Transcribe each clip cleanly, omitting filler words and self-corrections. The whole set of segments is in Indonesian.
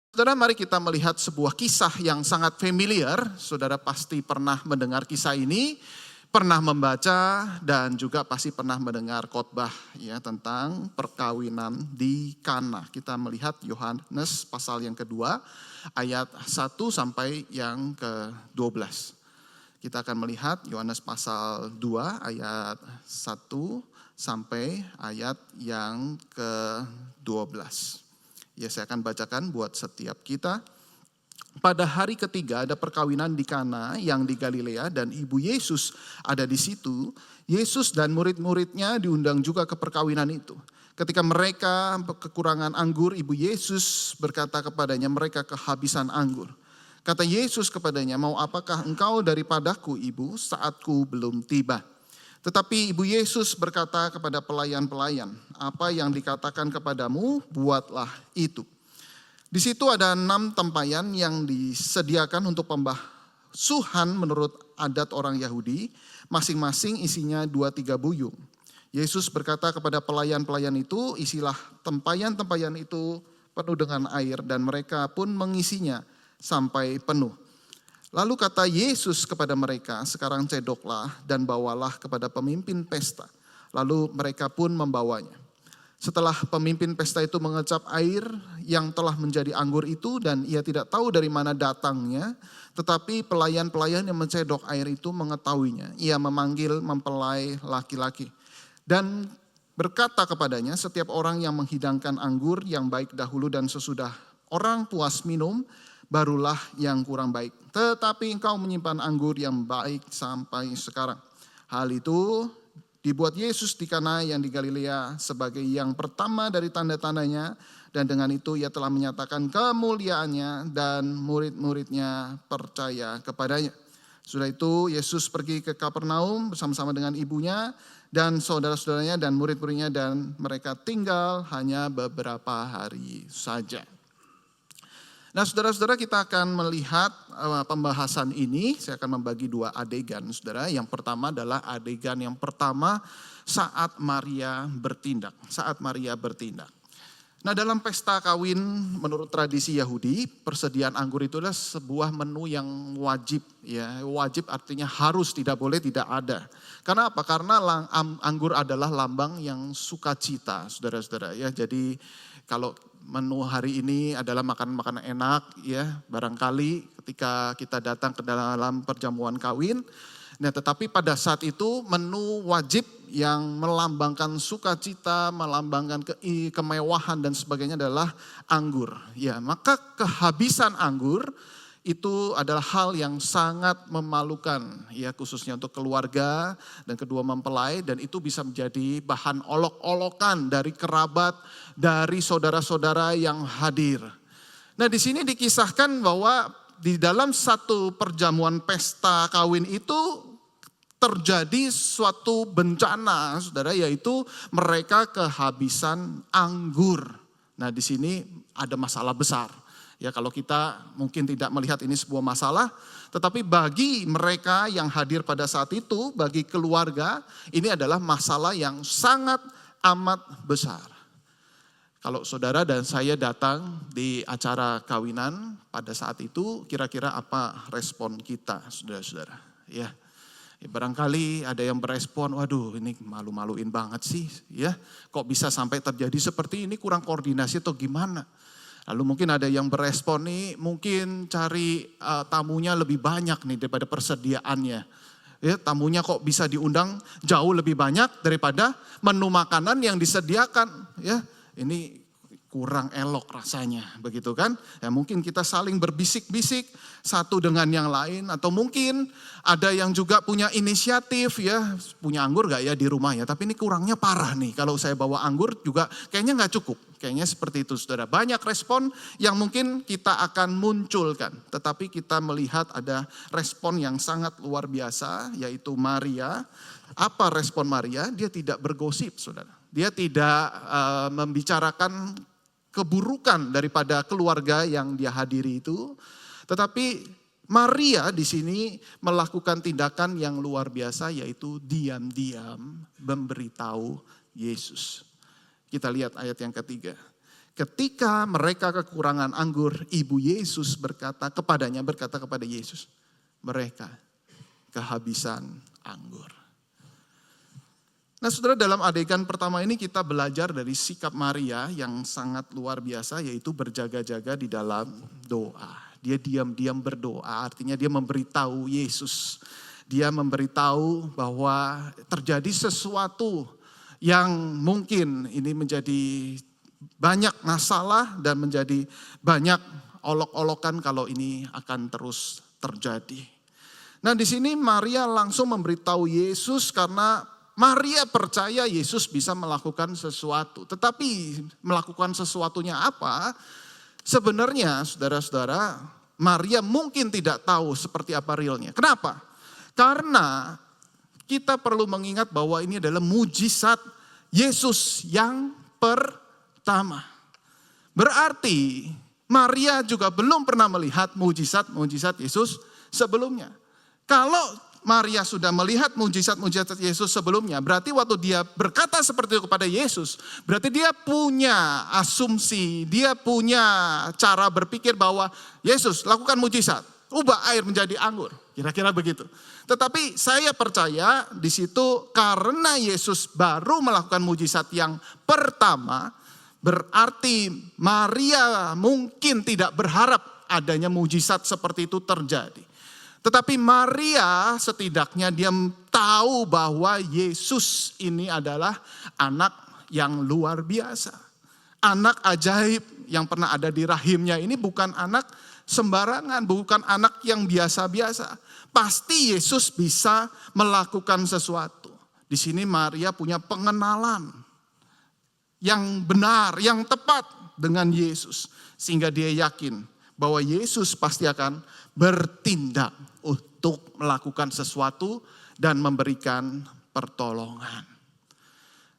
Saudara, mari kita melihat sebuah kisah yang sangat familiar. Saudara pasti pernah mendengar kisah ini, pernah membaca, dan juga pasti pernah mendengar khotbah ya tentang perkawinan di Kana. Kita melihat Yohanes pasal yang kedua, ayat 1 sampai yang ke-12. Kita akan melihat Yohanes pasal 2 ayat 1 sampai ayat yang ke-12. Ya, saya akan bacakan buat setiap kita. Pada hari ketiga ada perkawinan di Kana yang di Galilea dan ibu Yesus ada di situ. Yesus dan murid-muridnya diundang juga ke perkawinan itu. Ketika mereka kekurangan anggur, ibu Yesus berkata kepadanya, mereka kehabisan anggur. Kata Yesus kepadanya, mau apakah engkau daripadaku ibu, saatku belum tiba. Tetapi ibu Yesus berkata kepada pelayan-pelayan, apa yang dikatakan kepadamu, buatlah itu. Di situ ada 6 tempayan yang disediakan untuk pembasuhan menurut adat orang Yahudi, masing-masing isinya 2-3 buyung. Yesus berkata kepada pelayan-pelayan itu, isilah tempayan-tempayan itu penuh dengan air, dan mereka pun mengisinya sampai penuh. Lalu kata Yesus kepada mereka, sekarang cedoklah dan bawalah kepada pemimpin pesta. Lalu mereka pun membawanya. Setelah pemimpin pesta itu mengecap air yang telah menjadi anggur itu, dan ia tidak tahu dari mana datangnya, tetapi pelayan-pelayan yang mencedok air itu mengetahuinya. Ia memanggil mempelai laki-laki dan berkata kepadanya, setiap orang yang menghidangkan anggur yang baik dahulu dan sesudah orang puas minum, barulah yang kurang baik. Tetapi engkau menyimpan anggur yang baik sampai sekarang. Hal itu dibuat Yesus di Kana yang di Galilea sebagai yang pertama dari tanda-tandanya. Dan dengan itu ia telah menyatakan kemuliaannya dan murid-muridnya percaya kepadanya. Sudah itu Yesus pergi ke Kapernaum bersama-sama dengan ibunya dan saudara-saudaranya dan murid-muridnya, dan mereka tinggal hanya beberapa hari saja. Nah, saudara-saudara, kita akan melihat pembahasan ini. Saya akan membagi 2 adegan, saudara. Yang pertama adalah adegan yang pertama saat Maria bertindak. Saat Maria bertindak. Nah, dalam pesta kawin menurut tradisi Yahudi, persediaan anggur itu adalah sebuah menu yang wajib. Ya, wajib artinya harus, tidak boleh tidak ada. Karena apa? Karena anggur adalah lambang yang sukacita, saudara-saudara. Ya, jadi kalau menu hari ini adalah makanan-makanan enak, ya barangkali ketika kita datang ke dalam perjamuan kawin. Nah, tetapi pada saat itu menu wajib yang melambangkan sukacita, melambangkan kemewahan dan sebagainya adalah anggur. Ya, maka kehabisan anggur itu adalah hal yang sangat memalukan, ya khususnya untuk keluarga dan kedua mempelai, dan itu bisa menjadi bahan olok-olokan dari kerabat, dari saudara-saudara yang hadir. Nah, di sini dikisahkan bahwa di dalam satu perjamuan pesta kawin itu terjadi suatu bencana, saudara, yaitu mereka kehabisan anggur. Nah, di sini ada masalah besar. Ya, kalau kita mungkin tidak melihat ini sebuah masalah, tetapi bagi mereka yang hadir pada saat itu, bagi keluarga, ini adalah masalah yang sangat amat besar. Kalau saudara dan saya datang di acara kawinan pada saat itu, kira-kira apa respon kita, saudara-saudara? Ya, barangkali ada yang berespon, waduh ini malu-maluin banget sih, ya. Kok bisa sampai terjadi seperti ini, kurang koordinasi atau gimana? Lalu mungkin ada yang berespon nih, mungkin cari tamunya lebih banyak nih daripada persediaannya. Ya, tamunya kok bisa diundang jauh lebih banyak daripada menu makanan yang disediakan. Ya, ini kurang elok rasanya, begitu kan? Ya, mungkin kita saling berbisik-bisik satu dengan yang lain, atau mungkin ada yang juga punya inisiatif, ya punya anggur gak ya di rumah ya, tapi ini kurangnya parah nih, kalau saya bawa anggur juga kayaknya gak cukup. Kayaknya seperti itu, saudara. Banyak respon yang mungkin kita akan munculkan, tetapi kita melihat ada respon yang sangat luar biasa, yaitu Maria. Apa respon Maria? Dia tidak bergosip, saudara. Dia tidak membicarakan keburukan daripada keluarga yang dia hadiri itu, tetapi Maria di sini melakukan tindakan yang luar biasa, yaitu diam-diam memberitahu Yesus. Kita lihat ayat yang ketiga. ketika mereka kekurangan anggur, ibu Yesus berkata kepada Yesus, mereka kehabisan anggur. Nah saudara, dalam adegan pertama ini kita belajar dari sikap Maria yang sangat luar biasa, yaitu berjaga-jaga di dalam doa. Dia diam-diam berdoa, artinya dia memberitahu Yesus. Dia memberitahu bahwa terjadi sesuatu yang mungkin ini menjadi banyak masalah dan menjadi banyak olok-olokan kalau ini akan terus terjadi. Nah di sini Maria langsung memberitahu Yesus karena Maria percaya Yesus bisa melakukan sesuatu. Tetapi melakukan sesuatunya apa? Sebenarnya saudara-saudara, Maria mungkin tidak tahu seperti apa realnya. Kenapa? Karena kita perlu mengingat bahwa ini adalah mujizat Yesus yang pertama. Berarti Maria juga belum pernah melihat mujizat-mujizat Yesus sebelumnya. Kalau Maria sudah melihat mujizat-mujizat Yesus sebelumnya, berarti waktu dia berkata seperti itu kepada Yesus, berarti dia punya asumsi, dia punya cara berpikir bahwa Yesus lakukan mujizat, ubah air menjadi anggur, kira-kira begitu. Tetapi saya percaya di situ karena Yesus baru melakukan mujizat yang pertama, berarti Maria mungkin tidak berharap adanya mujizat seperti itu terjadi. Tetapi Maria setidaknya dia tahu bahwa Yesus ini adalah anak yang luar biasa. Anak ajaib yang pernah ada di rahimnya ini bukan anak sembarangan, bukan anak yang biasa-biasa. Pasti Yesus bisa melakukan sesuatu. Di sini Maria punya pengenalan yang benar, yang tepat dengan Yesus. Sehingga dia yakin bahwa Yesus pasti akan bertindak untuk melakukan sesuatu dan memberikan pertolongan.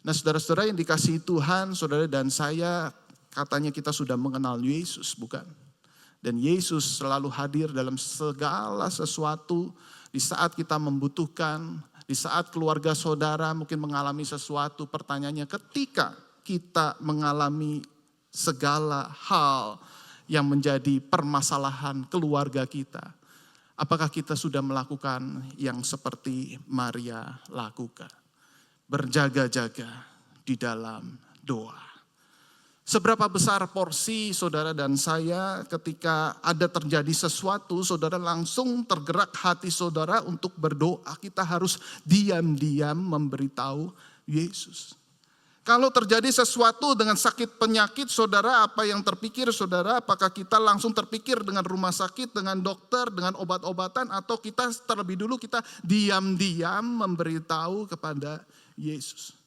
Nah saudara-saudara yang dikasihi Tuhan, saudara dan saya katanya kita sudah mengenal Yesus, bukan? Dan Yesus selalu hadir dalam segala sesuatu di saat kita membutuhkan, di saat keluarga saudara mungkin mengalami sesuatu. Pertanyaannya ketika kita mengalami segala hal yang menjadi permasalahan keluarga kita, apakah kita sudah melakukan yang seperti Maria lakukan? Berjaga-jaga di dalam doa. Seberapa besar porsi saudara dan saya ketika ada terjadi sesuatu, saudara langsung tergerak hati saudara untuk berdoa. Kita harus diam-diam memberitahu Yesus. Kalau terjadi sesuatu dengan sakit penyakit, saudara apa yang terpikir saudara? Apakah kita langsung terpikir dengan rumah sakit, dengan dokter, dengan obat-obatan, atau kita terlebih dulu kita diam-diam memberitahu kepada Yesus?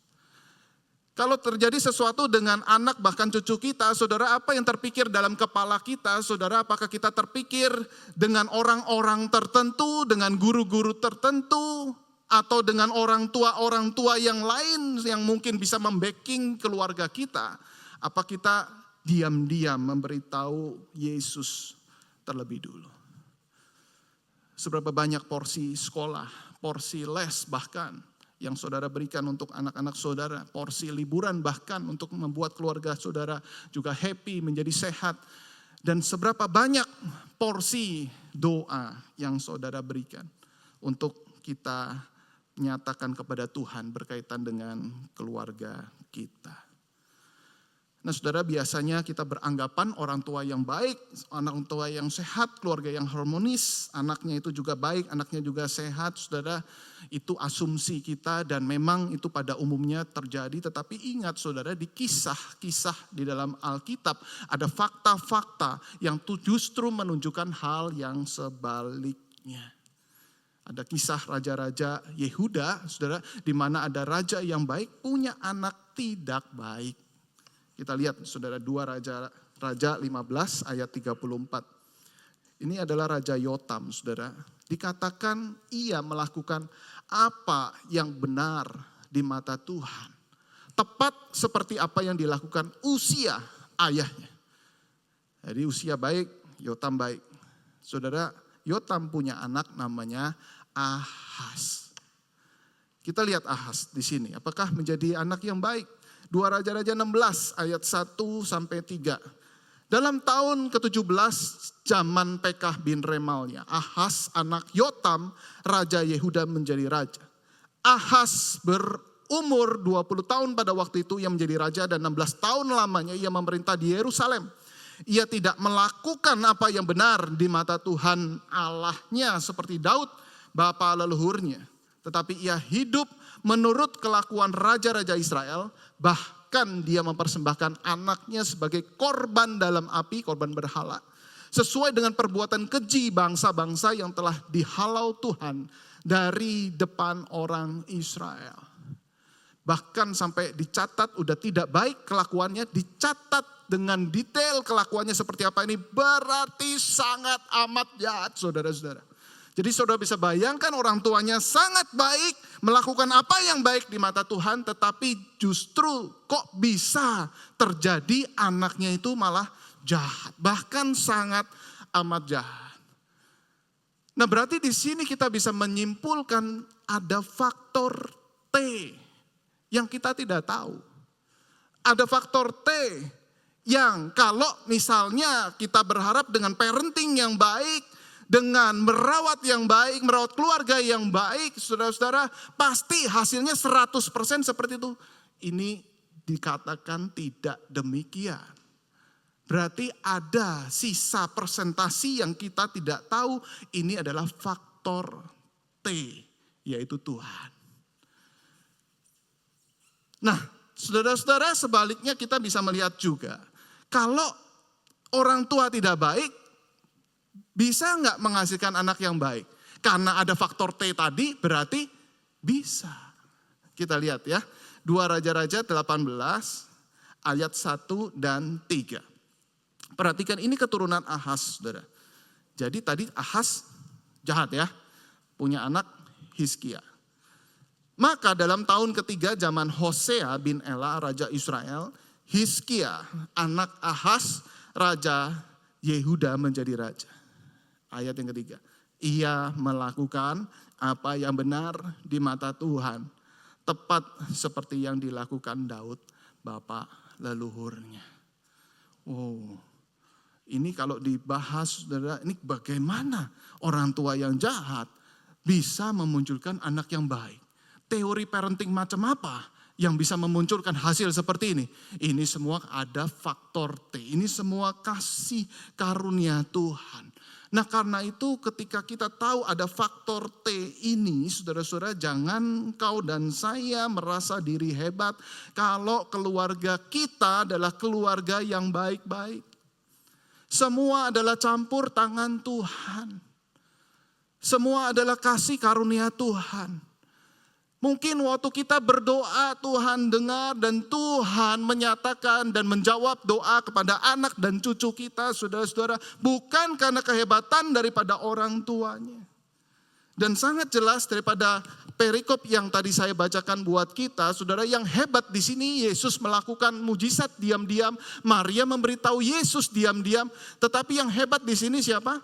Kalau terjadi sesuatu dengan anak bahkan cucu kita, saudara apa yang terpikir dalam kepala kita? Saudara apakah kita terpikir dengan orang-orang tertentu, dengan guru-guru tertentu, atau dengan orang tua yang lain yang mungkin bisa membacking keluarga kita? Apa kita diam-diam memberitahu Yesus terlebih dulu? Seberapa banyak porsi sekolah, porsi les bahkan yang saudara berikan untuk anak-anak saudara, porsi liburan bahkan untuk membuat keluarga saudara juga happy, menjadi sehat. Dan seberapa banyak porsi doa yang saudara berikan untuk kita nyatakan kepada Tuhan berkaitan dengan keluarga kita. Nah saudara, biasanya kita beranggapan orang tua yang baik, anak tua yang sehat, keluarga yang harmonis, anaknya itu juga baik, anaknya juga sehat. Saudara, itu asumsi kita dan memang itu pada umumnya terjadi. Tetapi ingat saudara, di kisah-kisah di dalam Alkitab ada fakta-fakta yang justru menunjukkan hal yang sebaliknya. Ada kisah raja-raja Yehuda, saudara, di mana ada raja yang baik punya anak tidak baik. Kita lihat saudara 2 Raja 15 ayat 34. Ini adalah Raja Yotam saudara. Dikatakan ia melakukan apa yang benar di mata Tuhan. Tepat seperti apa yang dilakukan Usia ayahnya. Jadi Usia baik, Yotam baik. Saudara, Yotam punya anak namanya Ahaz. Kita lihat Ahaz di sini. Apakah menjadi anak yang baik? 2 Raja-Raja 16 ayat 1 sampai 3. Dalam tahun ke-17 zaman Pekah bin Remalnya, Ahaz anak Yotam, Raja Yehuda menjadi raja. Ahaz berumur 20 tahun pada waktu itu ia menjadi raja dan 16 tahun lamanya ia memerintah di Yerusalem. Ia tidak melakukan apa yang benar di mata Tuhan Allahnya seperti Daud, bapa leluhurnya. Tetapi ia hidup menurut kelakuan raja-raja Israel, bahkan dia mempersembahkan anaknya sebagai korban dalam api, korban berhala. Sesuai dengan perbuatan keji bangsa-bangsa yang telah dihalau Tuhan dari depan orang Israel. Bahkan sampai dicatat udah tidak baik kelakuannya, dicatat dengan detail kelakuannya seperti apa ini, berarti sangat amat jahat saudara-saudara. Jadi saudara bisa bayangkan orang tuanya sangat baik, melakukan apa yang baik di mata Tuhan, tetapi justru kok bisa terjadi anaknya itu malah jahat, bahkan sangat amat jahat. Nah berarti di sini kita bisa menyimpulkan ada faktor T yang kita tidak tahu. Ada faktor T yang kalau misalnya kita berharap dengan parenting yang baik, dengan merawat yang baik, merawat keluarga yang baik, saudara-saudara, pasti hasilnya 100% seperti itu. Ini dikatakan tidak demikian. Berarti ada sisa persentasi yang kita tidak tahu, ini adalah faktor T, yaitu Tuhan. Nah, saudara-saudara, sebaliknya kita bisa melihat juga, kalau orang tua tidak baik, bisa nggak menghasilkan anak yang baik? Karena ada faktor T tadi berarti bisa. Kita lihat ya. 2 Raja-Raja 18 ayat 1 dan 3. Perhatikan ini keturunan Ahaz, saudara. Jadi tadi Ahaz jahat ya. Punya anak Hizkia. Maka dalam tahun ketiga zaman Hosea bin Ela, Raja Israel, Hizkia anak Ahaz, Raja Yehuda menjadi raja. Ayat yang ketiga, ia melakukan apa yang benar di mata Tuhan, tepat seperti yang dilakukan Daud, bapa leluhurnya. Oh, ini kalau dibahas, saudara, ini bagaimana orang tua yang jahat bisa memunculkan anak yang baik. Teori parenting macam apa yang bisa memunculkan hasil seperti ini? Ini semua ada faktor T, ini semua kasih karunia Tuhan. Nah karena itu ketika kita tahu ada faktor T ini, saudara-saudara, jangan kau dan saya merasa diri hebat kalau keluarga kita adalah keluarga yang baik-baik. Semua adalah campur tangan Tuhan. Semua adalah kasih karunia Tuhan. Mungkin waktu kita berdoa Tuhan dengar dan Tuhan menyatakan dan menjawab doa kepada anak dan cucu kita, saudara-saudara, bukan karena kehebatan daripada orang tuanya. Dan sangat jelas daripada perikop yang tadi saya bacakan buat kita, saudara, yang hebat di sini Yesus melakukan mujizat diam-diam, Maria memberitahu Yesus diam-diam, tetapi yang hebat di sini siapa?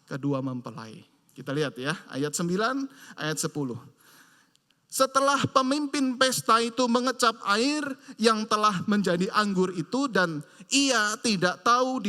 Kedua mempelai. Kita lihat ya, ayat 9, ayat 10. Setelah pemimpin pesta itu mengecap air yang telah menjadi anggur itu dan ia tidak tahu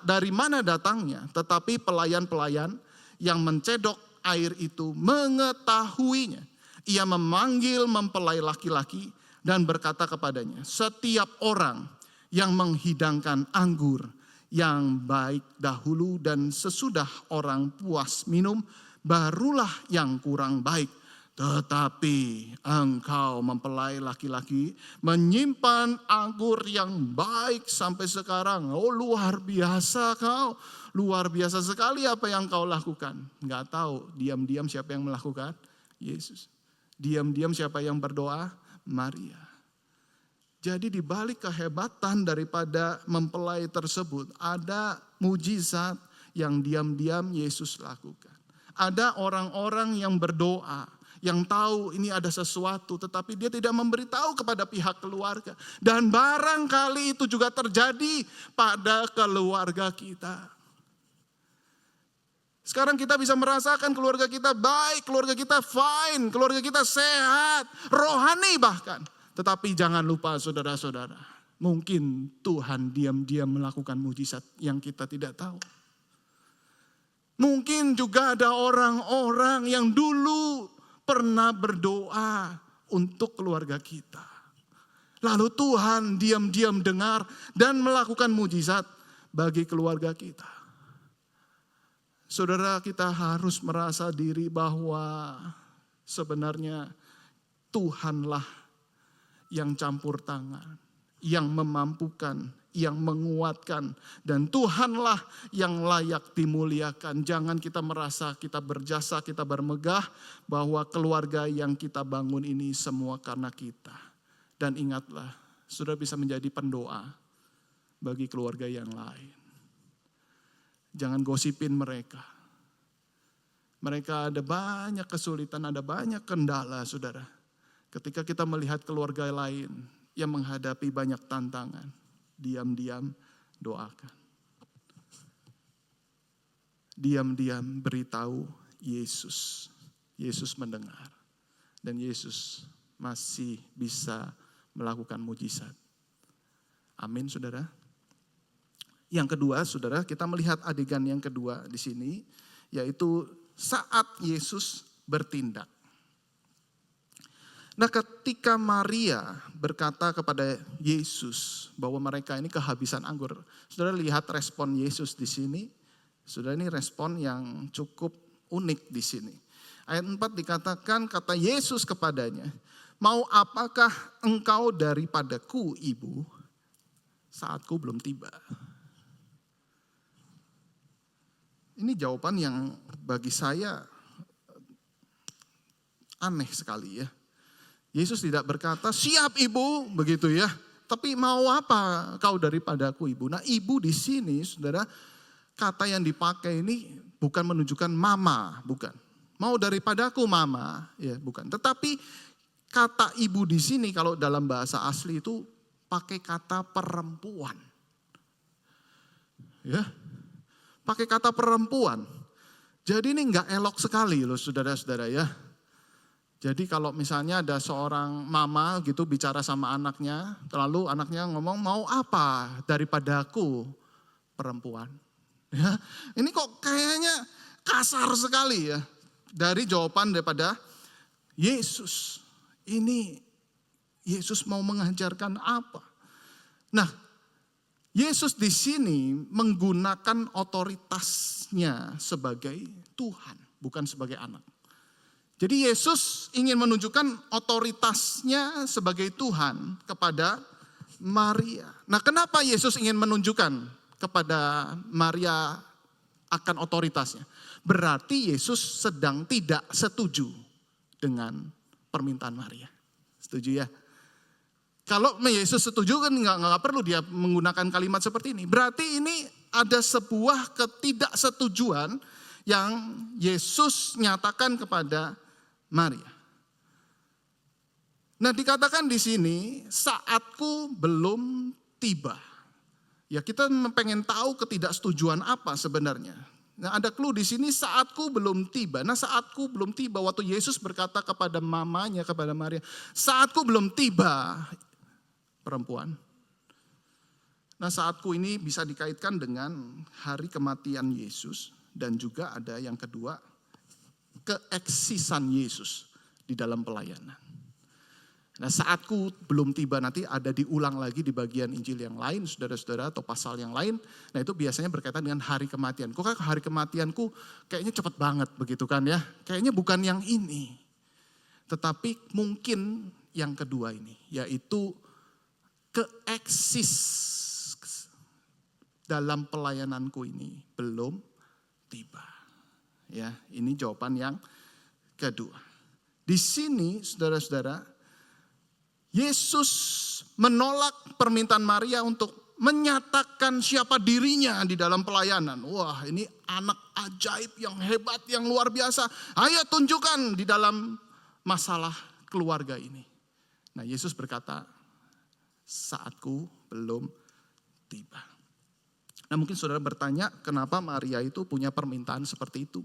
dari mana datangnya. Tetapi pelayan-pelayan yang mencedok air itu mengetahuinya. Ia memanggil mempelai laki-laki dan berkata kepadanya, setiap orang yang menghidangkan anggur yang baik dahulu dan sesudah orang puas minum, barulah yang kurang baik. Tetapi engkau mempelai laki-laki menyimpan anggur yang baik sampai sekarang. Oh luar biasa kau, luar biasa sekali apa yang kau lakukan. Enggak tahu, diam-diam siapa yang melakukan? Yesus. Diam-diam siapa yang berdoa? Maria. Jadi di balik kehebatan daripada mempelai tersebut ada mujizat yang diam-diam Yesus lakukan. Ada orang-orang yang berdoa, yang tahu ini ada sesuatu tetapi dia tidak memberitahu kepada pihak keluarga. Dan barangkali itu juga terjadi pada keluarga kita. Sekarang kita bisa merasakan keluarga kita baik, keluarga kita fine, keluarga kita sehat, rohani bahkan. Tetapi jangan lupa saudara-saudara, mungkin Tuhan diam-diam melakukan mujizat yang kita tidak tahu. Mungkin juga ada orang-orang yang dulu pernah berdoa untuk keluarga kita. Lalu Tuhan diam-diam dengar dan melakukan mujizat bagi keluarga kita. Saudara, kita harus merasa diri bahwa sebenarnya Tuhanlah yang campur tangan, yang memampukan, yang menguatkan, dan Tuhanlah yang layak dimuliakan. Jangan kita merasa kita berjasa, kita bermegah bahwa keluarga yang kita bangun ini semua karena kita. Dan ingatlah, sudah bisa menjadi pendoa bagi keluarga yang lain. Jangan gosipin mereka. Mereka ada banyak kesulitan, ada banyak kendala, saudara. Ketika kita melihat keluarga lain yang menghadapi banyak tantangan, diam-diam doakan. Diam-diam beritahu Yesus. Yesus mendengar. Dan Yesus masih bisa melakukan mujizat. Amin, saudara. Yang kedua, saudara, kita melihat adegan yang kedua di sini, yaitu saat Yesus bertindak. Nah, ketika Maria berkata kepada Yesus bahwa mereka ini kehabisan anggur, saudara lihat respon Yesus di sini. Saudara, ini respon yang cukup unik di sini. Ayat 4 dikatakan, kata Yesus kepadanya, "Mau apakah engkau daripadaku, Ibu? Saatku belum tiba." Ini jawaban yang bagi saya aneh sekali ya. Yesus tidak berkata, "Siap Ibu," begitu ya. Tapi mau apa kau daripadaku, Ibu? Nah, Ibu di sini, saudara, kata yang dipakai ini bukan menunjukkan mama, bukan. Mau daripadaku mama, ya bukan. Tetapi kata ibu di sini kalau dalam bahasa asli itu pakai kata perempuan. Ya. Pakai kata perempuan. Jadi ini enggak elok sekali loh saudara-saudara ya. Jadi kalau misalnya ada seorang mama gitu bicara sama anaknya, lalu anaknya ngomong, "Mau apa daripadaku, perempuan?" Ya, ini kok kayaknya kasar sekali ya. Dari jawaban daripada Yesus. Ini Yesus mau mengajarkan apa? Nah, Yesus di sini menggunakan otoritasnya sebagai Tuhan, bukan sebagai anak. Jadi Yesus ingin menunjukkan otoritasnya sebagai Tuhan kepada Maria. Nah, kenapa Yesus ingin menunjukkan kepada Maria akan otoritasnya? Berarti Yesus sedang tidak setuju dengan permintaan Maria. Setuju ya? Kalau Yesus setuju kan nggak perlu dia menggunakan kalimat seperti ini. Berarti ini ada sebuah ketidaksetujuan yang Yesus nyatakan kepada Maria. Nah, dikatakan di sini saatku belum tiba. Ya, kita pengen tahu ketidaksetujuan apa sebenarnya. Nah, ada clue di sini saatku belum tiba. Nah, saatku belum tiba waktu Yesus berkata kepada mamanya, kepada Maria, "Saatku belum tiba." Perempuan. Nah, saatku ini bisa dikaitkan dengan hari kematian Yesus dan juga ada yang kedua, keeksisan Yesus di dalam pelayanan. Nah, saatku belum tiba nanti ada diulang lagi di bagian Injil yang lain, saudara-saudara, atau pasal yang lain. Nah, itu biasanya berkaitan dengan hari kematian. Kok hari kematianku kayaknya cepat banget begitu kan ya. Kayaknya bukan yang ini. Tetapi mungkin yang kedua ini, yaitu keeksis dalam pelayananku ini belum tiba. Ya, ini jawaban yang kedua. Di sini saudara-saudara, Yesus menolak permintaan Maria untuk menyatakan siapa dirinya di dalam pelayanan. Wah, ini anak ajaib yang hebat, yang luar biasa. Ayo tunjukkan di dalam masalah keluarga ini. Nah, Yesus berkata, saatku belum tiba. Nah, mungkin saudara bertanya, kenapa Maria itu punya permintaan seperti itu?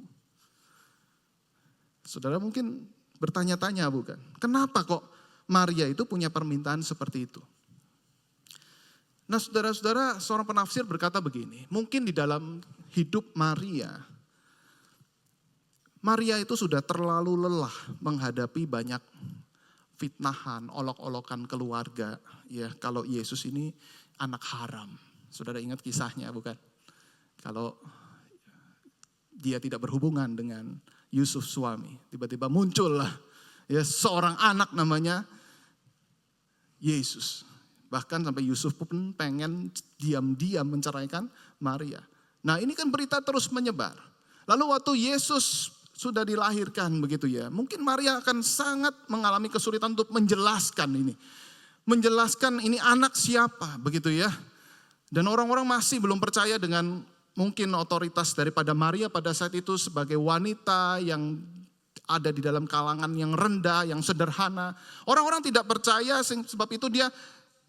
Saudara mungkin bertanya-tanya bukan? Kenapa kok Maria itu punya permintaan seperti itu. Nah saudara-saudara, seorang penafsir berkata begini, mungkin di dalam hidup Maria itu sudah terlalu lelah menghadapi banyak fitnahan, olok-olokan keluarga. Ya, kalau Yesus ini anak haram. Saudara ingat kisahnya bukan? Kalau dia tidak berhubungan dengan Yusuf suami, tiba-tiba muncullah ya seorang anak namanya Yesus. Bahkan sampai Yusuf pun pengen diam-diam menceraikan Maria. Nah ini kan berita terus menyebar. Lalu waktu Yesus sudah dilahirkan begitu ya. Mungkin Maria akan sangat mengalami kesulitan untuk menjelaskan ini. Menjelaskan ini anak siapa begitu ya. Dan orang-orang masih belum percaya dengan mungkin otoritas daripada Maria pada saat itu sebagai wanita yang ada di dalam kalangan yang rendah, yang sederhana. Orang-orang tidak percaya sebab itu dia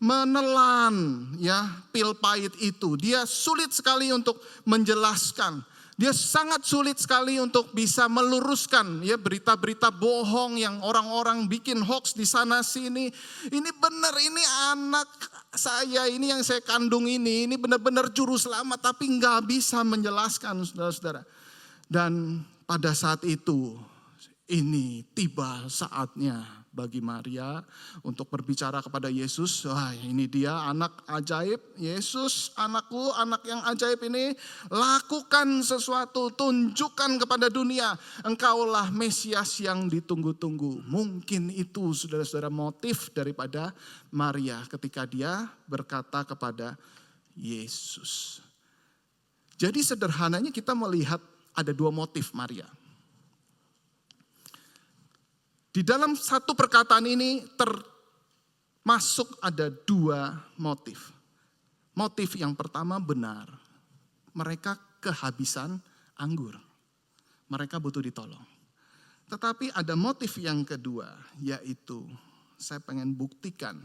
menelan ya pil pahit itu. Dia sulit sekali untuk menjelaskan. Dia sangat sulit sekali untuk bisa meluruskan ya berita-berita bohong yang orang-orang bikin hoax di sana sini. Ini benar, ini anak saya, ini yang saya kandung ini benar-benar juru selamat, tapi nggak bisa menjelaskan saudara-saudara. Dan pada saat itu ini tiba saatnya bagi Maria untuk berbicara kepada Yesus. Wah ini dia anak ajaib, Yesus anakku, anak yang ajaib ini. Lakukan sesuatu, tunjukkan kepada dunia. Engkaulah Mesias yang ditunggu-tunggu. Mungkin itu saudara-saudara motif daripada Maria ketika dia berkata kepada Yesus. Jadi sederhananya kita melihat ada dua motif Maria. Di dalam satu perkataan ini termasuk ada dua motif. Motif yang pertama benar, mereka kehabisan anggur. Mereka butuh ditolong. Tetapi ada motif yang kedua, yaitu saya pengen buktikan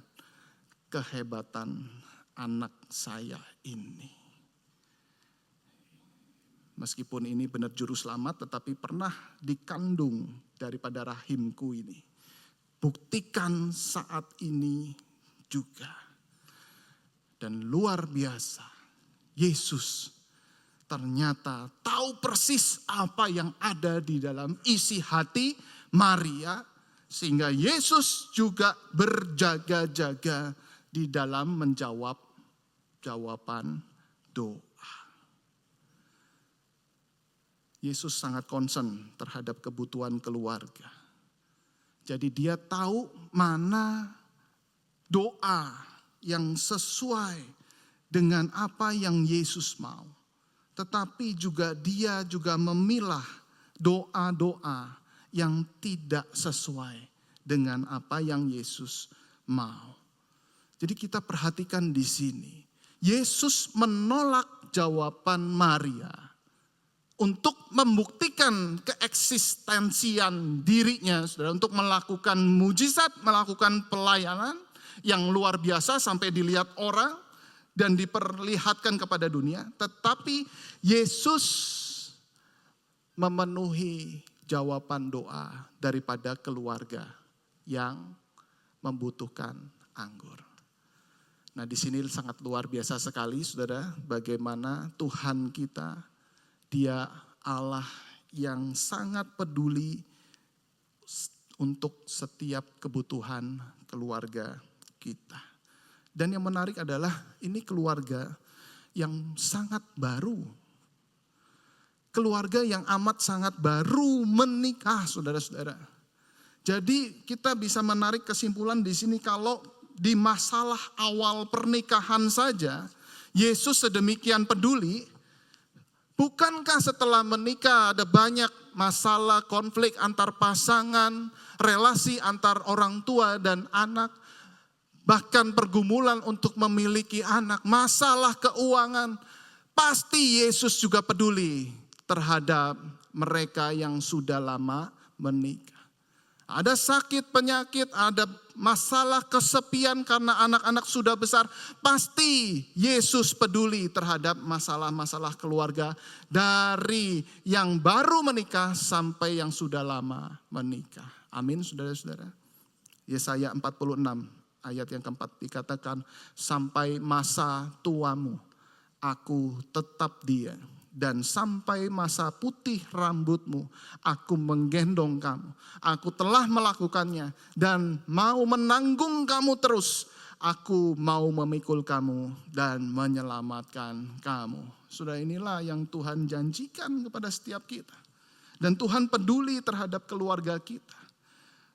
kehebatan anak saya ini. Meskipun ini benar juru selamat, tetapi pernah dikandung daripada rahimku ini. Buktikan saat ini juga. Dan luar biasa, Yesus ternyata tahu persis apa yang ada di dalam isi hati Maria. Sehingga Yesus juga berjaga-jaga di dalam menjawab jawaban doa. Yesus sangat concern terhadap kebutuhan keluarga. Jadi dia tahu mana doa yang sesuai dengan apa yang Yesus mau. Tetapi juga dia juga memilah doa-doa yang tidak sesuai dengan apa yang Yesus mau. Jadi kita perhatikan di sini. Yesus menolak jawaban Maria untuk membuktikan keeksistensian dirinya, saudara, untuk melakukan mujizat, melakukan pelayanan yang luar biasa sampai dilihat orang dan diperlihatkan kepada dunia. Tetapi Yesus memenuhi jawaban doa daripada keluarga yang membutuhkan anggur. Nah, di sini sangat luar biasa sekali, saudara, bagaimana Tuhan kita, Dia Allah yang sangat peduli untuk setiap kebutuhan keluarga kita. Dan yang menarik adalah ini keluarga yang sangat baru. Keluarga yang amat sangat baru menikah, saudara-saudara. Jadi kita bisa menarik kesimpulan di sini kalau di masalah awal pernikahan saja Yesus sedemikian peduli. Bukankah setelah menikah ada banyak masalah, konflik antar pasangan, relasi antar orang tua dan anak, bahkan pergumulan untuk memiliki anak, masalah keuangan. Pasti Yesus juga peduli terhadap mereka yang sudah lama menikah. Ada sakit, penyakit, ada masalah kesepian karena anak-anak sudah besar. Pasti Yesus peduli terhadap masalah-masalah keluarga dari yang baru menikah sampai yang sudah lama menikah. Amin, saudara-saudara. Yesaya 46 ayat yang keempat dikatakan, sampai masa tuamu aku tetap dia, dan sampai masa putih rambutmu aku menggendong kamu. Aku telah melakukannya dan mau menanggung kamu terus. Aku mau memikul kamu dan menyelamatkan kamu. Sudah, inilah yang Tuhan janjikan kepada setiap kita. Dan Tuhan peduli terhadap keluarga kita.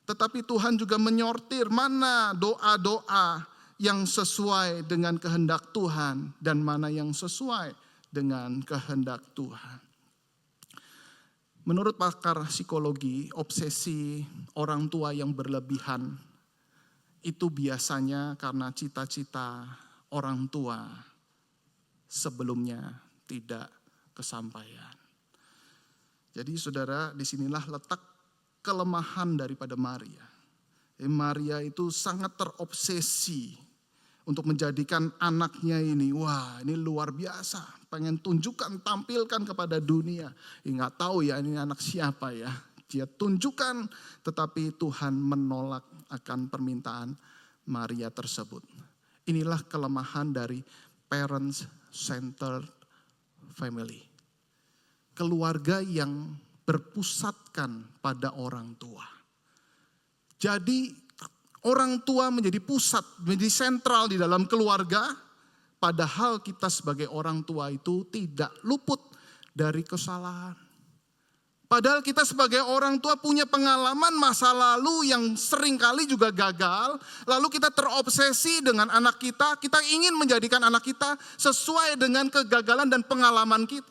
Tetapi Tuhan juga menyortir mana doa-doa yang sesuai dengan kehendak Tuhan dan mana yang sesuai dengan kehendak Tuhan. Menurut pakar psikologi, obsesi orang tua yang berlebihan itu biasanya karena cita-cita orang tua sebelumnya tidak kesampaian. Jadi saudara, disinilah letak kelemahan daripada Maria. Maria itu sangat terobsesi untuk menjadikan anaknya ini, wah ini luar biasa. Pengen tunjukkan, tampilkan kepada dunia. Nggak tahu ya ini anak siapa ya. Dia tunjukkan, tetapi Tuhan menolak akan permintaan Maria tersebut. Inilah kelemahan dari parents-centered family. Keluarga yang berpusatkan pada orang tua. Jadi orang tua menjadi pusat, menjadi sentral di dalam keluarga. Padahal kita sebagai orang tua itu tidak luput dari kesalahan. Padahal kita sebagai orang tua punya pengalaman masa lalu yang seringkali juga gagal. Lalu kita terobsesi dengan anak kita. Kita ingin menjadikan anak kita sesuai dengan kegagalan dan pengalaman kita.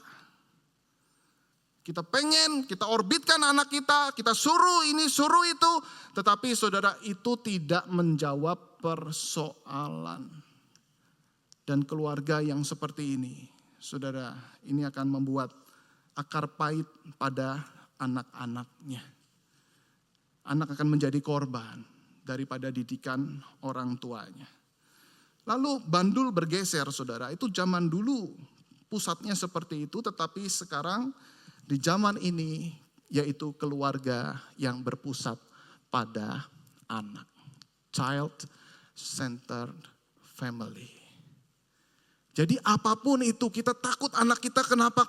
Kita pengen, kita orbitkan anak kita suruh ini, suruh itu. Tetapi saudara, itu tidak menjawab persoalan. Dan keluarga yang seperti ini, saudara, ini akan membuat akar pahit pada anak-anaknya. Anak akan menjadi korban daripada didikan orang tuanya. Lalu bandul bergeser, saudara. Itu zaman dulu pusatnya seperti itu, tetapi sekarang di zaman ini yaitu keluarga yang berpusat pada anak. Child-centered family. Jadi apapun itu kita takut anak kita kenapa.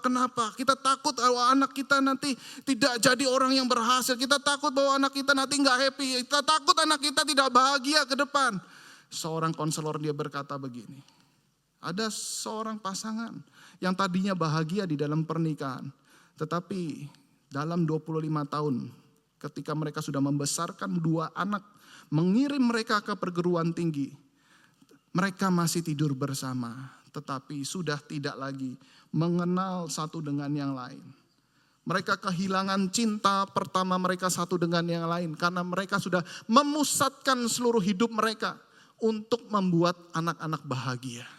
Kita takut bahwa anak kita nanti tidak jadi orang yang berhasil. Kita takut bahwa anak kita nanti gak happy. Kita takut anak kita tidak bahagia ke depan. Seorang konselor dia berkata begini. Ada seorang pasangan yang tadinya bahagia di dalam pernikahan. Tetapi dalam 25 tahun ketika mereka sudah membesarkan 2 anak. Mengirim mereka ke perguruan tinggi. Mereka masih tidur bersama. Tetapi sudah tidak lagi mengenal satu dengan yang lain. Mereka kehilangan cinta pertama mereka satu dengan yang lain. Karena mereka sudah memusatkan seluruh hidup mereka untuk membuat anak-anak bahagia.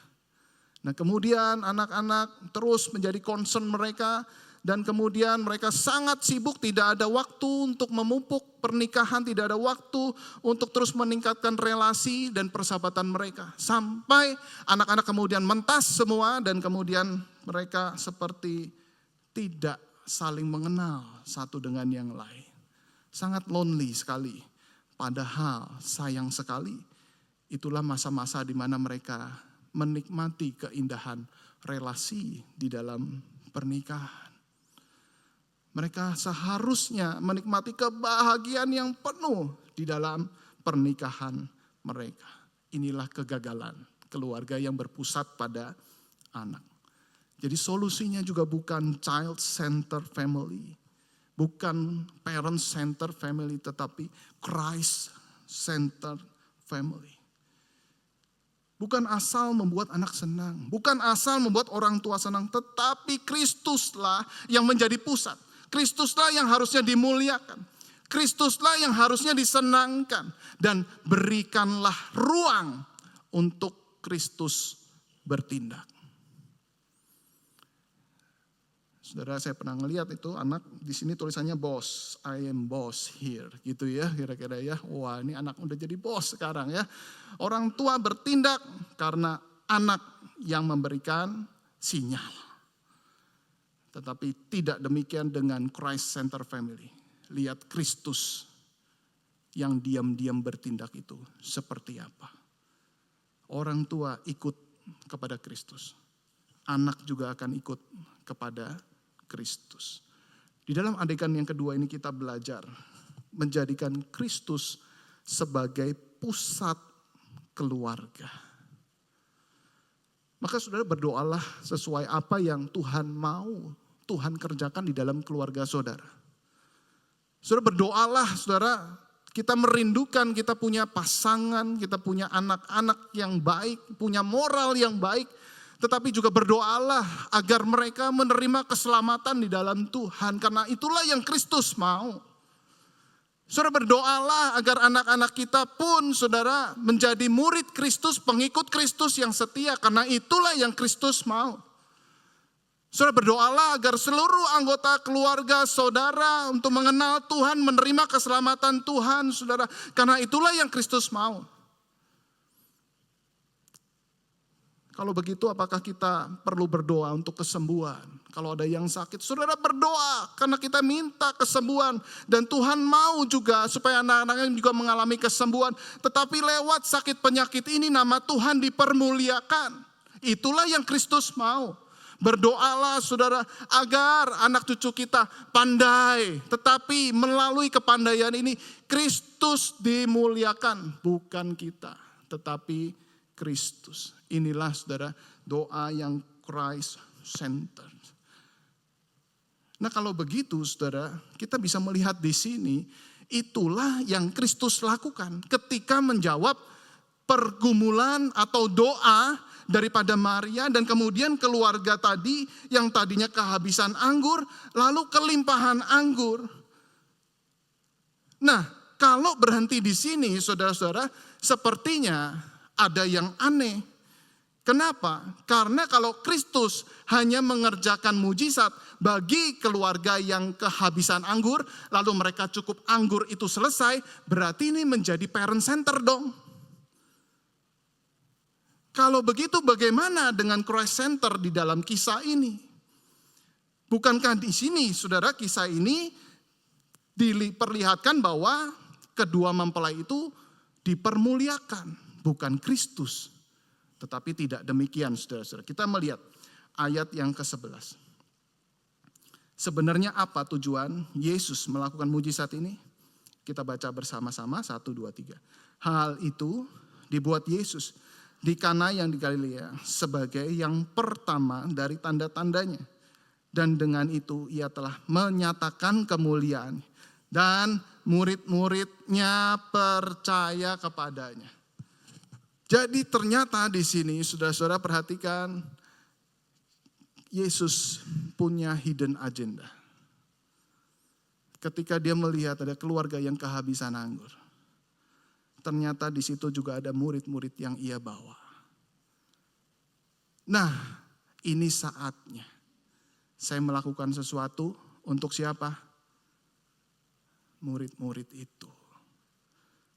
Nah kemudian anak-anak terus menjadi concern mereka. Dan kemudian mereka sangat sibuk, tidak ada waktu untuk memupuk pernikahan, tidak ada waktu untuk terus meningkatkan relasi dan persahabatan mereka. Sampai anak-anak kemudian mentas semua dan kemudian mereka seperti tidak saling mengenal satu dengan yang lain. Sangat lonely sekali. Padahal sayang sekali itulah masa-masa di mana mereka menikmati keindahan relasi di dalam pernikahan. Mereka seharusnya menikmati kebahagiaan yang penuh di dalam pernikahan mereka. Inilah kegagalan keluarga yang berpusat pada anak. Jadi solusinya juga bukan child-centered family. Bukan parent-centered family, tetapi Christ-centered family. Bukan asal membuat anak senang. Bukan asal membuat orang tua senang. Tetapi Kristuslah yang menjadi pusat. Kristuslah yang harusnya dimuliakan. Kristuslah yang harusnya disenangkan. Dan berikanlah ruang untuk Kristus bertindak. Saudara, saya pernah ngeliat itu anak di sini tulisannya boss, I am boss here, gitu ya kira-kira ya. Wah, ini anak udah jadi bos sekarang ya. Orang tua bertindak karena anak yang memberikan sinyal. Tetapi tidak demikian dengan Christ-centered family. Lihat Kristus yang diam-diam bertindak itu seperti apa. Orang tua ikut kepada Kristus. Anak juga akan ikut kepada Kristus. Di dalam adegan yang kedua ini kita belajar menjadikan Kristus sebagai pusat keluarga. Maka saudara berdoalah sesuai apa yang Tuhan mau Tuhan kerjakan di dalam keluarga saudara. Saudara berdoalah saudara, kita merindukan kita punya pasangan, kita punya anak-anak yang baik, punya moral yang baik. Tetapi juga berdoalah agar mereka menerima keselamatan di dalam Tuhan. Karena itulah yang Kristus mau. Saudara berdoalah agar anak-anak kita pun saudara menjadi murid Kristus, pengikut Kristus yang setia. Karena itulah yang Kristus mau. Saudara berdoalah agar seluruh anggota keluarga saudara untuk mengenal Tuhan, menerima keselamatan Tuhan saudara. Karena itulah yang Kristus mau. Kalau begitu apakah kita perlu berdoa untuk kesembuhan? Kalau ada yang sakit, saudara berdoa karena kita minta kesembuhan. Dan Tuhan mau juga supaya anak-anaknya juga mengalami kesembuhan. Tetapi lewat sakit penyakit ini nama Tuhan dipermuliakan. Itulah yang Kristus mau. Berdoalah saudara agar anak cucu kita pandai. Tetapi melalui kepandaian ini Kristus dimuliakan. Bukan kita tetapi Kristus. Inilah saudara doa yang Christ centered. Nah kalau begitu saudara kita bisa melihat di sini itulah yang Kristus lakukan ketika menjawab pergumulan atau doa daripada Maria dan kemudian keluarga tadi yang tadinya kehabisan anggur lalu kelimpahan anggur. Nah, kalau berhenti di sini saudara-saudara sepertinya ada yang aneh. Kenapa? Karena kalau Kristus hanya mengerjakan mujizat bagi keluarga yang kehabisan anggur lalu mereka cukup anggur itu selesai, berarti ini menjadi parent center dong. Kalau begitu bagaimana dengan Christ Center di dalam kisah ini? Bukankah di sini saudara kisah ini diperlihatkan bahwa kedua mempelai itu dipermuliakan, bukan Kristus. Tetapi tidak demikian saudara-saudara. Kita melihat ayat yang ke-11. Sebenarnya apa tujuan Yesus melakukan mujizat ini? Kita baca bersama-sama 1, 2, 3. Hal itu dibuat Yesus di Kana yang di Galilea sebagai yang pertama dari tanda-tandanya. Dan dengan itu ia telah menyatakan kemuliaan. Dan murid-muridnya percaya kepadanya. Jadi ternyata di sini saudara-saudara perhatikan Yesus punya hidden agenda. Ketika dia melihat ada keluarga yang kehabisan anggur. Ternyata di situ juga ada murid-murid yang ia bawa. Nah, ini saatnya. Saya melakukan sesuatu untuk siapa? Murid-murid itu.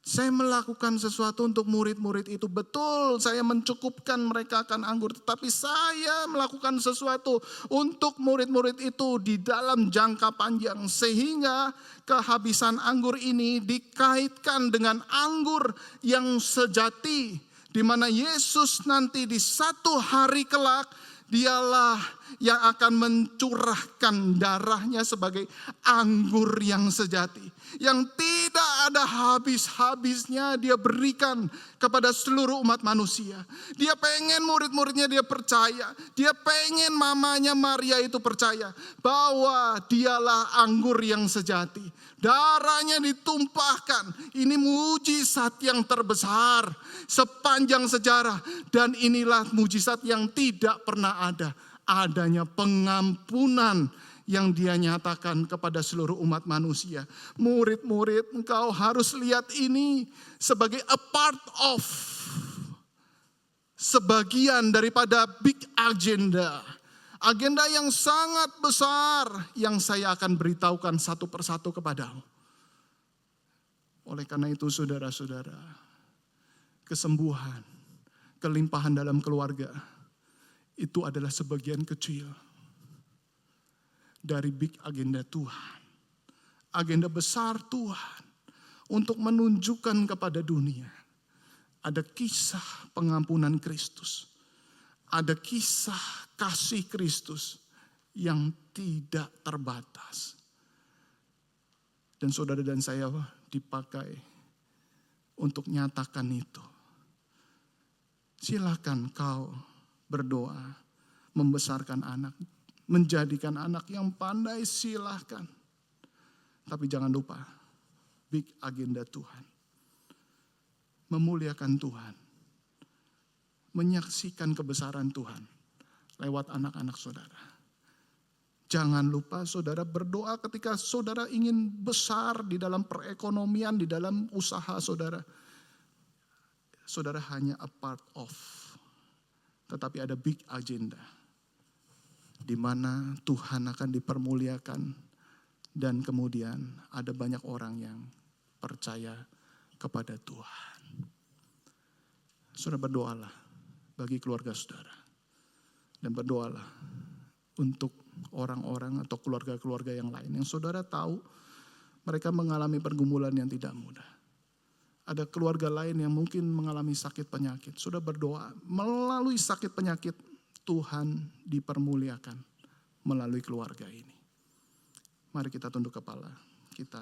Saya melakukan sesuatu untuk murid-murid itu. Betul, saya mencukupkan mereka akan anggur. Tetapi saya melakukan sesuatu untuk murid-murid itu di dalam jangka panjang. Sehingga kehabisan anggur ini dikaitkan dengan anggur yang sejati. Di mana Yesus nanti di satu hari kelak, dialah yang akan mencurahkan darahnya sebagai anggur yang sejati. Yang tidak ada habis-habisnya dia berikan kepada seluruh umat manusia. Dia pengen murid-muridnya dia percaya. Dia pengen mamanya Maria itu percaya. Bahwa dialah anggur yang sejati. Darahnya ditumpahkan. Ini mujizat yang terbesar sepanjang sejarah. Dan inilah mujizat yang tidak pernah ada. Adanya pengampunan yang dia nyatakan kepada seluruh umat manusia. Murid-murid, engkau harus lihat ini sebagai a part of, sebagian daripada big agenda. Agenda yang sangat besar yang saya akan beritahukan satu persatu kepadamu. Oleh karena itu saudara-saudara, kesembuhan, kelimpahan dalam keluarga, itu adalah sebagian kecil dari big agenda Tuhan. Agenda besar Tuhan untuk menunjukkan kepada dunia ada kisah pengampunan Kristus, ada kisah kasih Kristus yang tidak terbatas. Dan saudara dan saya dipakai untuk nyatakan itu. Silakan kau berdoa, membesarkan anak, menjadikan anak yang pandai, silakan. Tapi jangan lupa, big agenda Tuhan. Memuliakan Tuhan. Menyaksikan kebesaran Tuhan lewat anak-anak saudara. Jangan lupa saudara berdoa ketika saudara ingin besar di dalam perekonomian, di dalam usaha saudara. Saudara hanya a part of. Tetapi ada big agenda. Di mana Tuhan akan dipermuliakan. Dan kemudian ada banyak orang yang percaya kepada Tuhan. Saudara berdoalah bagi keluarga saudara. Dan berdoalah untuk orang-orang atau keluarga-keluarga yang lain. Yang saudara tahu mereka mengalami pergumulan yang tidak mudah. Ada keluarga lain yang mungkin mengalami sakit penyakit. Sudah berdoa melalui sakit penyakit Tuhan dipermuliakan melalui keluarga ini. Mari kita tunduk kepala, kita